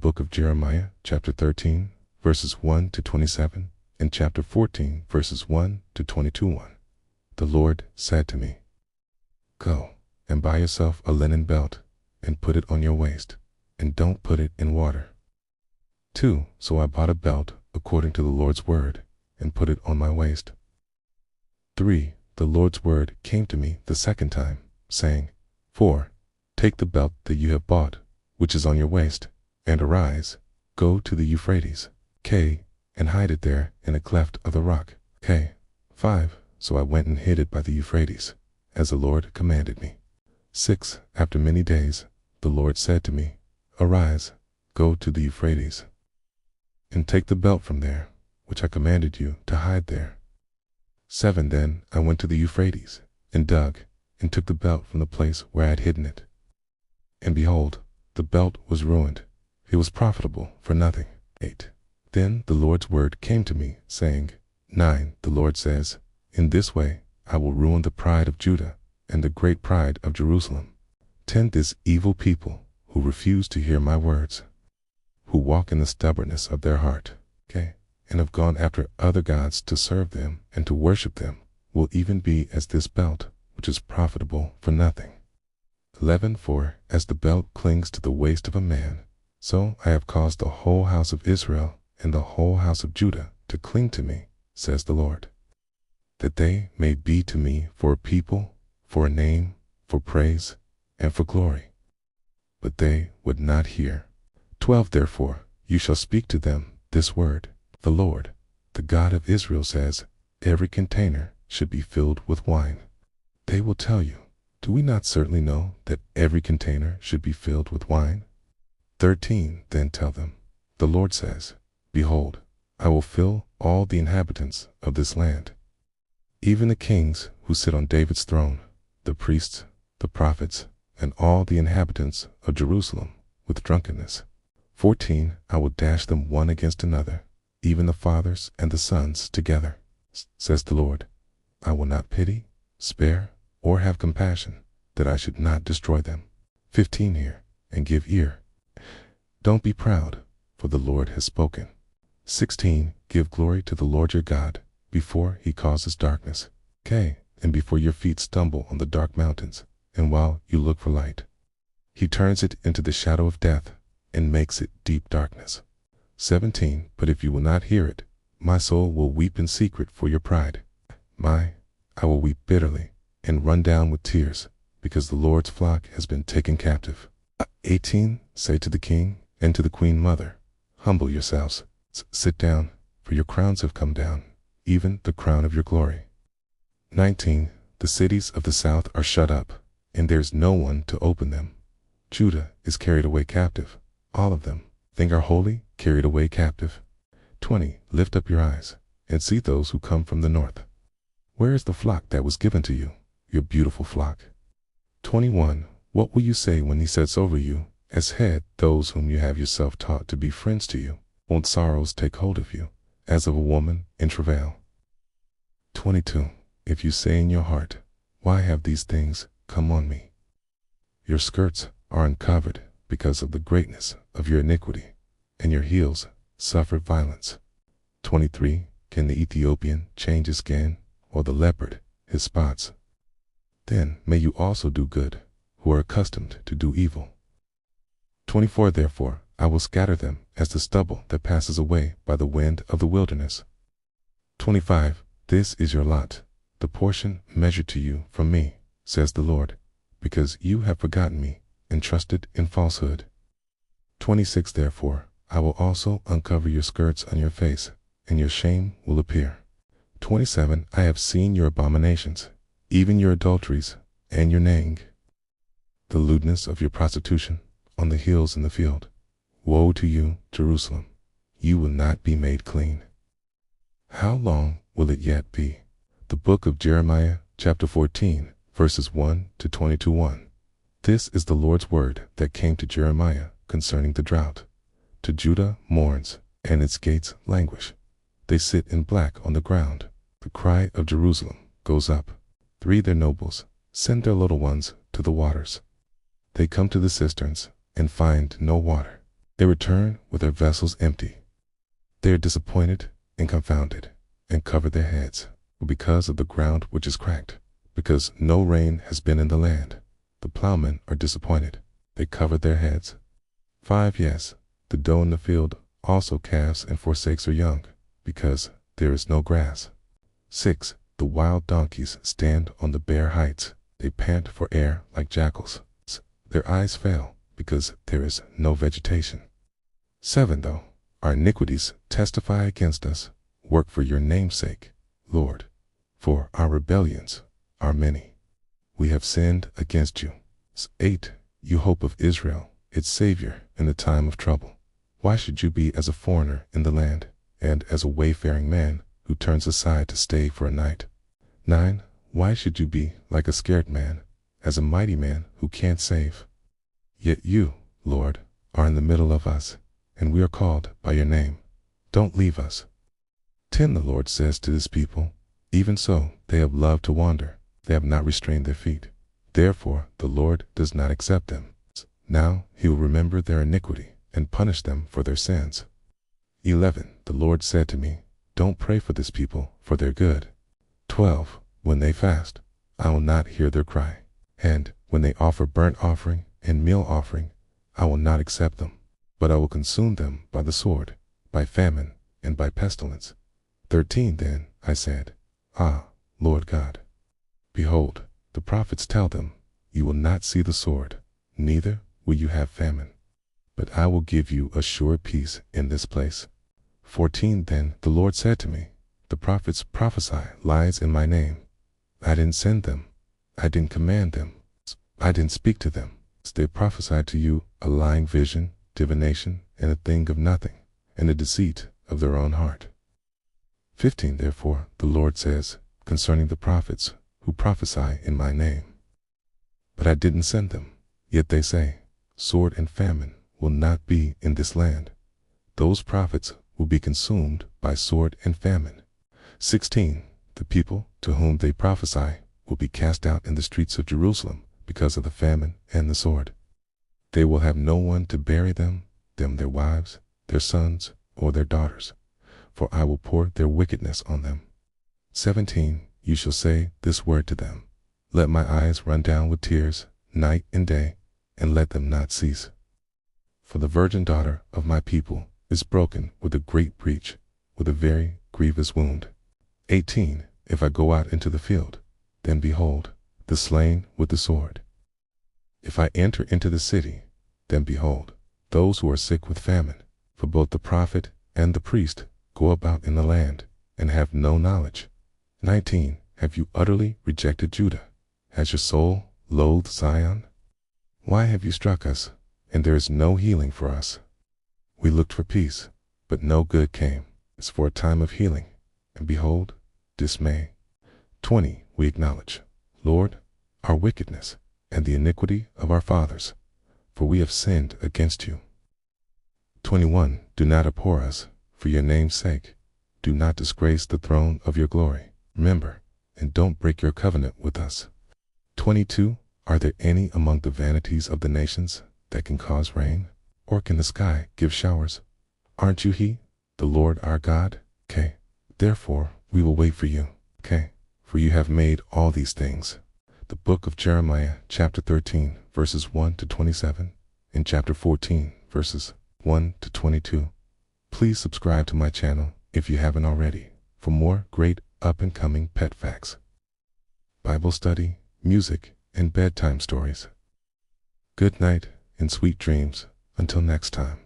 book of Jeremiah, chapter 13, verses 1 to 27, and chapter 14, verses 1 to 22:1. The Lord said to me, "Go and buy yourself a linen belt and put it on your waist, and don't put it in water." 2. So I bought a belt according to the Lord's word and put it on my waist. 3. The Lord's word came to me the second time, saying, 4. Take the belt that you have bought, which is on your waist, and arise, go to the Euphrates, and hide it there in a cleft of the rock. 5. So I went and hid it by the Euphrates, as the Lord commanded me. 6. After many days, the Lord said to me, "Arise, go to the Euphrates, and take the belt from there, which I commanded you to hide there." 7. Then I went to the Euphrates, and dug, and took the belt from the place where I had hidden it. And behold, the belt was ruined, it was profitable for nothing. 8. Then the Lord's word came to me, saying, 9. The Lord says, "In this way I will ruin the pride of Judah and the great pride of Jerusalem." 10. This evil people, who refuse to hear my words, who walk in the stubbornness of their heart, and have gone after other gods to serve them and to worship them, will even be as this belt, which is profitable for nothing. 11. For as the belt clings to the waist of a man, so I have caused the whole house of Israel and the whole house of Judah to cling to me, says the Lord, that they may be to me for a people, for a name, for praise, and for glory. But they would not hear. 12. Therefore you shall speak to them this word: The Lord, the God of Israel says, every container should be filled with wine. They will tell you, do we not certainly know that every container should be filled with wine? 13. Then tell them, the Lord says, behold, I will fill all the inhabitants of this land, even the kings who sit on David's throne, the priests, the prophets, and all the inhabitants of Jerusalem with drunkenness. 14. I will dash them one against another, even the fathers and the sons together, says the Lord. I will not pity, spare, or have compassion, that I should not destroy them. 15. Hear and give ear. Don't be proud, for the Lord has spoken. 16. Give glory to the Lord your God, before he causes darkness, and before your feet stumble on the dark mountains, and while you look for light. He turns it into the shadow of death, and makes it deep darkness. 17. But if you will not hear it, my soul will weep in secret for your pride. I will weep bitterly, and run down with tears, because the Lord's flock has been taken captive. 18. Say to the king and to the queen mother, humble yourselves, sit down, for your crowns have come down, even the crown of your glory. 19. The cities of the south are shut up, and there is no one to open them. Judah is carried away captive, all of them, they are wholly carried away captive. 20. Lift up your eyes, and see those who come from the north. Where is the flock that was given to you, your beautiful flock? 21. What will you say when he sets over you, as head, those whom you have yourself taught to be friends to you? Won't sorrows take hold of you, as of a woman in travail? 22. If you say in your heart, why have these things come on me? Your skirts are uncovered because of the greatness of your iniquity, and your heels suffer violence. 23. Can the Ethiopian change his skin, or the leopard his spots? Then may you also do good, who are accustomed to do evil. 24. Therefore I will scatter them as the stubble that passes away by the wind of the wilderness. 25. This is your lot, the portion measured to you from me, says the Lord, because you have forgotten me and trusted in falsehood. 26. Therefore I will also uncover your skirts on your face, and your shame will appear. 27. I have seen your abominations, even your adulteries, and your neighing, the lewdness of your prostitution on the hills in the field. Woe to you, Jerusalem! You will not be made clean. How long will it yet be? The book of Jeremiah, chapter 14, verses 1 to 22:1. This is the Lord's word that came to Jeremiah concerning the drought. To Judah mourns, and its gates languish. They sit in black on the ground. The cry of Jerusalem goes up. 3. Their nobles send their little ones to the waters. They come to the cisterns and find no water. They return with their vessels empty. They are disappointed and confounded, and cover their heads, because of the ground which is cracked, because no rain has been in the land. The plowmen are disappointed. They cover their heads. 5. Yes, the doe in the field also calves and forsakes her young, because there is no grass. 6. The wild donkeys stand on the bare heights. They pant for air like jackals. Their eyes fail, because there is no vegetation. 7. Though our iniquities testify against us, work for your name's sake, Lord, for our rebellions are many. We have sinned against you. 8. You hope of Israel, its Savior in the time of trouble. Why should you be as a foreigner in the land, and as a wayfaring man who turns aside to stay for a night? 9. Why should you be like a scared man, as a mighty man who can't save? Yet you, Lord, are in the middle of us, and we are called by your name. Don't leave us. 10. The Lord says to this people, even so they have loved to wander, they have not restrained their feet. Therefore the Lord does not accept them. Now he will remember their iniquity and punish them for their sins. 11. The Lord said to me, don't pray for this people, for their good. 12. When they fast, I will not hear their cry, and when they offer burnt offering and meal offering, I will not accept them, but I will consume them by the sword, by famine, and by pestilence. 13. Then I said, ah, Lord God, behold, the prophets tell them, you will not see the sword, neither will you have famine, but I will give you a sure peace in this place. 14. Then the Lord said to me, the prophets prophesy lies in my name. I didn't send them. I didn't command them. I didn't speak to them. They prophesied to you a lying vision, divination, and a thing of nothing, and the deceit of their own heart. 15. Therefore the Lord says concerning the prophets who prophesy in my name, but I didn't send them. Yet they say, sword and famine will not be in this land. Those prophets will be consumed by sword and famine. 16. The people to whom they prophesy will be cast out in the streets of Jerusalem because of the famine and the sword. They will have no one to bury them, their wives, their sons, or their daughters, for I will pour their wickedness on them. 17. You shall say this word to them, let my eyes run down with tears night and day, and let them not cease. For the virgin daughter of my people is broken with a great breach, with a very grievous wound. 18. If I go out into the field, then behold, the slain with the sword. If I enter into the city, then behold, those who are sick with famine, for both the prophet and the priest go about in the land, and have no knowledge. 19. Have you utterly rejected Judah? Has your soul loathed Zion? Why have you struck us, and there is no healing for us? We looked for peace, but no good came. It's for a time of healing, and behold, dismay. 20. We acknowledge, Lord, our wickedness, and the iniquity of our fathers, for we have sinned against you. 21. Do not abhor us, for your name's sake. Do not disgrace the throne of your glory. Remember, and don't break your covenant with us. 22. Are there any among the vanities of the nations that can cause rain, or can the sky give showers? Aren't you he, the Lord our God? Okay. Therefore we will wait for you. Okay. For you have made all these things. The book of Jeremiah, chapter 13, verses 1 to 27, and chapter 14, verses 1 to 22. Please subscribe to my channel if you haven't already for more great up-and-coming pet facts, Bible study, music, and bedtime stories. Good night and sweet dreams until next time.